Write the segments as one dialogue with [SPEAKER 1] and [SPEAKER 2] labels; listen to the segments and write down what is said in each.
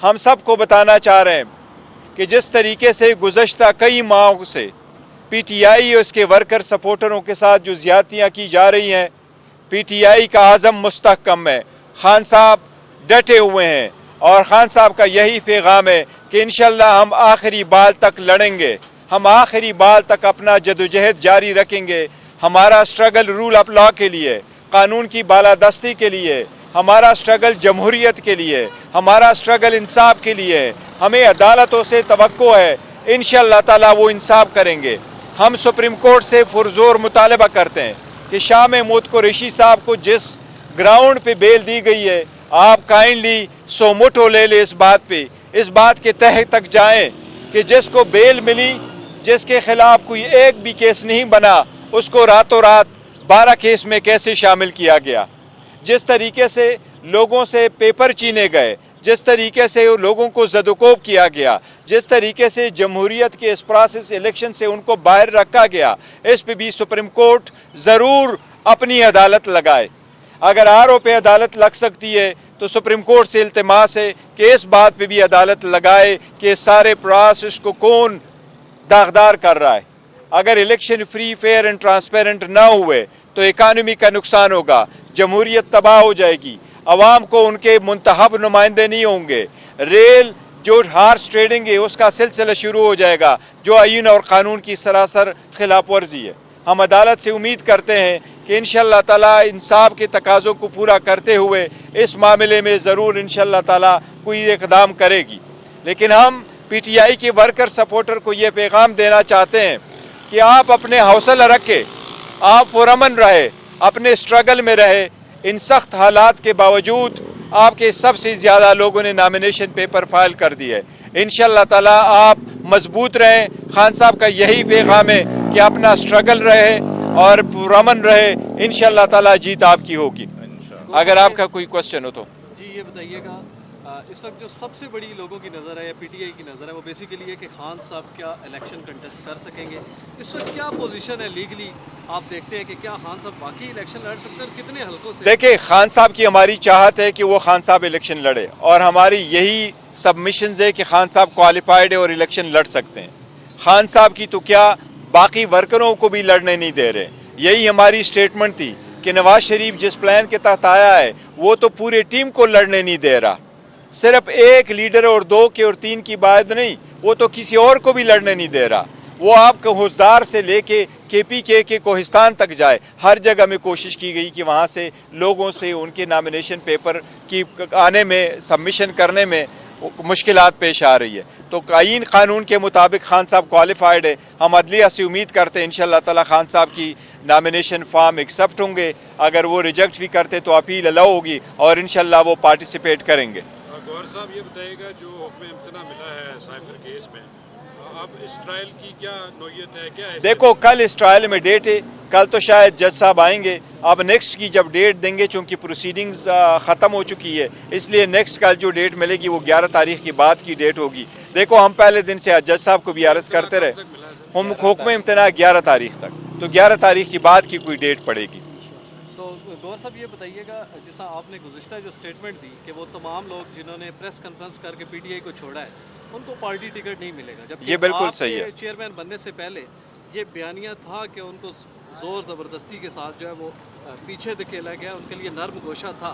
[SPEAKER 1] ہم سب کو بتانا چاہ رہے ہیں کہ جس طریقے سے گزشتہ کئی ماہوں سے پی ٹی آئی اور اس کے ورکر سپورٹروں کے ساتھ جو زیادتیاں کی جا رہی ہیں، پی ٹی آئی کا عزم مستحکم ہے، خان صاحب ڈٹے ہوئے ہیں، اور خان صاحب کا یہی پیغام ہے کہ انشاءاللہ ہم آخری بال تک لڑیں گے، ہم آخری بال تک اپنا جدوجہد جاری رکھیں گے۔ ہمارا اسٹرگل رول آف لا کے لیے، قانون کی بالادستی کے لیے، ہمارا اسٹرگل جمہوریت کے لیے، ہمارا اسٹرگل انصاف کے لیے، ہمیں عدالتوں سے توقع ہے انشاءاللہ تعالی وہ انصاف کریں گے۔ ہم سپریم کورٹ سے پرزور مطالبہ کرتے ہیں کہ شاہ محمود قریشی صاحب کو جس گراؤنڈ پہ بیل دی گئی ہے، آپ کائنڈلی سو موٹو لے لیں اس بات کے تہہ تک جائیں کہ جس کو بیل ملی، جس کے خلاف کوئی ایک بھی کیس نہیں بنا، اس کو راتوں رات 12 کیس میں کیسے شامل کیا گیا۔ جس طریقے سے لوگوں سے پیپر چینے گئے، جس طریقے سے لوگوں کو زدوکوب کیا گیا، جس طریقے سے جمہوریت کے اس پروسیس الیکشن سے ان کو باہر رکھا گیا، اس پہ بھی سپریم کورٹ ضرور اپنی عدالت لگائے۔ اگر آر او پہ عدالت لگ سکتی ہے تو سپریم کورٹ سے التماس ہے کہ اس بات پہ بھی عدالت لگائے کہ سارے پروسیس کو کون داغدار کر رہا ہے۔ اگر election free, fair and transparent نہ ہوئے تو اکانومی کا نقصان ہوگا، جمہوریت تباہ ہو جائے گی، عوام کو ان کے منتخب نمائندے نہیں ہوں گے، ریل جو ہارس ٹریڈنگ ہے اس کا سلسلہ شروع ہو جائے گا، جو آئین اور قانون کی سراسر خلاف ورزی ہے۔ ہم عدالت سے امید کرتے ہیں کہ انشاءاللہ تعالی انصاف کے تقاضوں کو پورا کرتے ہوئے اس معاملے میں ضرور انشاءاللہ تعالی کوئی اقدام کرے گی۔ لیکن ہم پی ٹی آئی کے ورکر سپورٹر کو یہ پیغام دینا چاہتے ہیں کہ آپ اپنے حوصلہ رکھیں، آپ پرامن رہے، اپنے اسٹرگل میں رہے۔ ان سخت حالات کے باوجود آپ کے سب سے زیادہ لوگوں نے نامینیشن پیپر فائل کر دی ہے۔ انشاءاللہ تعالی آپ مضبوط رہیں۔ خان صاحب کا یہی پیغام ہے کہ اپنا اسٹرگل رہے اور پرامن رہے، انشاءاللہ تعالی جیت آپ کی ہوگی۔ اگر آپ کا کوئی کوشچن ہو تو
[SPEAKER 2] جی یہ بتائیے گا، اس وقت جو سب سے بڑی لوگوں کی نظر ہے یا پی ٹی آئی کی نظر ہے وہ بیسیکلی ہے کہ خان صاحب کیا الیکشن کنٹیسٹ کر سکیں گے، اس وقت کیا پوزیشن ہے لیگلی؟ آپ دیکھتے ہیں کہ کیا خان صاحب واقعی الیکشن لڑ سکتے ہیں اور کتنے حلقوں سے؟
[SPEAKER 1] دیکھیں، خان صاحب کی ہماری چاہت ہے کہ وہ خان صاحب الیکشن لڑے، اور ہماری یہی سبمیشنز ہے کہ خان صاحب کوالیفائڈ ہے اور الیکشن لڑ سکتے ہیں۔ خان صاحب کی تو کیا، باقی ورکروں کو بھی لڑنے نہیں دے رہے۔ یہی ہماری سٹیٹمنٹ تھی کہ نواز شریف جس پلان کے تحت آیا ہے وہ تو پورے ٹیم کو لڑنے نہیں دے رہا، صرف ایک لیڈر اور 2 کے اور 3 کی بات نہیں، وہ تو کسی اور کو بھی لڑنے نہیں دے رہا۔ وہ آپ کو حوزدار سے لے کے پی کے کوہستان تک جائے، ہر جگہ میں کوشش کی گئی کہ وہاں سے لوگوں سے ان کے نامینیشن پیپر کی آنے میں، سبمیشن کرنے میں مشکلات پیش آ رہی ہے۔ تو آئین قانون کے مطابق خان صاحب کوالیفائڈ ہے۔ ہم عدلیہ سے امید کرتے ہیں انشاءاللہ تعالی خان صاحب کی نامینیشن فارم ایکسیپٹ ہوں گے، اگر وہ ریجیکٹ بھی کرتے تو اپیل الاؤ ہوگی اور انشاءاللہ وہ پارٹیسپیٹ کریں گے۔
[SPEAKER 3] گوہر صاحب یہ بتائیے گا، جو حکم امتناع ملا ہے سائبر کیس میں، اب اس ٹرائل کی کیا نوعیت ہے، کیا ہے؟
[SPEAKER 1] دیکھو کل اس ٹرائل میں ڈیٹ ہے، کل تو شاید جج صاحب آئیں گے، اب نیکسٹ کی جب ڈیٹ دیں گے، چونکہ پروسیڈنگز ختم ہو چکی ہے، اس لیے نیکسٹ کل جو ڈیٹ ملے گی وہ 11 تاریخ کی بعد کی ڈیٹ ہوگی۔ دیکھو ہم پہلے دن سے جج صاحب کو بھی عرض کرتے رہے، ہم حکم امتناع 11 تاریخ تک، تو 11 تاریخ کی بعد کی کوئی ڈیٹ پڑے گی۔
[SPEAKER 2] تو گوہر صاحب یہ بتائیے گا، جیسا آپ نے گزشتہ جو اسٹیٹمنٹ دی کہ وہ تمام لوگ جنہوں نے پریس کانفرنس کر کے پی ٹی آئی کو چھوڑا ہے ان کو پارٹی ٹکٹ نہیں ملے گا، جبکہ
[SPEAKER 1] یہ بالکل صحیح ہے۔
[SPEAKER 2] چیئرمین بننے سے پہلے یہ بیانیہ تھا کہ ان کو زور زبردستی کے ساتھ جو ہے وہ پیچھے دھکیلا گیا، ان کے لیے نرم گوشہ تھا۔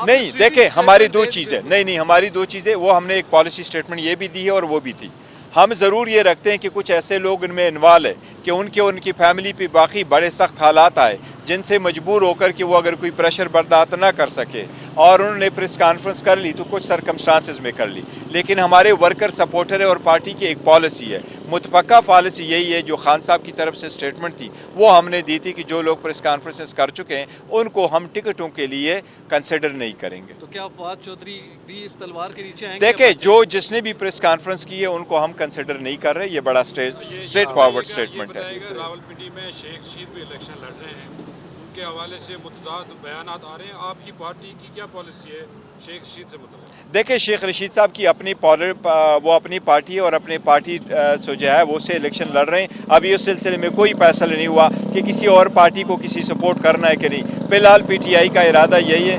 [SPEAKER 1] نہیں دیکھیں، ہماری 2 چیزیں، نہیں ہماری 2 چیزیں، وہ ہم نے ایک پالیسی سٹیٹمنٹ یہ بھی دی ہے اور وہ بھی تھی۔ ہم ضرور یہ رکھتے ہیں کہ کچھ ایسے لوگ ان میں انوالو ہے کہ ان کی فیملی پہ باقی بڑے سخت حالات آئے جن سے مجبور ہو کر کہ وہ اگر کوئی پریشر برداشت نہ کر سکے اور انہوں نے پریس کانفرنس کر لی تو کچھ سرکمسٹانسز میں کر لی، لیکن ہمارے ورکر سپورٹر ہے اور پارٹی کی ایک پالیسی ہے، متفقہ پالیسی یہی ہے جو خان صاحب کی طرف سے سٹیٹمنٹ تھی وہ ہم نے دی تھی کہ جو لوگ پریس کانفرنسز کر چکے ہیں ان کو ہم ٹکٹوں کے لیے کنسیڈر نہیں کریں گے۔
[SPEAKER 2] تو کیا فواد چودھری بھی اس تلوار کے نیچے آئیں گے؟
[SPEAKER 1] دیکھیں، جس نے بھی پریس کانفرنس کی ہے ان کو ہم کنسیڈر نہیں کر رہے، یہ بڑا اسٹریٹ فارورڈ سٹیٹمنٹ ہے۔
[SPEAKER 3] راولپنڈی میں شیخ رشید بھی الیکشن لڑ رہے ہیں، ان کے حوالے سے متضاد بیانات آ رہے ہیں، آپ کی پارٹی کی کیا پالیسی ہے شیخ رشید سے متعلق؟
[SPEAKER 1] دیکھیں، شیخ رشید صاحب کی وہ اپنی پارٹی ہے اور اپنی پارٹی سے جو ہے وہ سے الیکشن لڑ رہے ہیں۔ ابھی اس سلسلے میں کوئی فیصلہ نہیں ہوا کہ کسی اور پارٹی کو کسی سپورٹ کرنا ہے کہ نہیں۔ فی الحال پی ٹی آئی کا ارادہ یہی ہے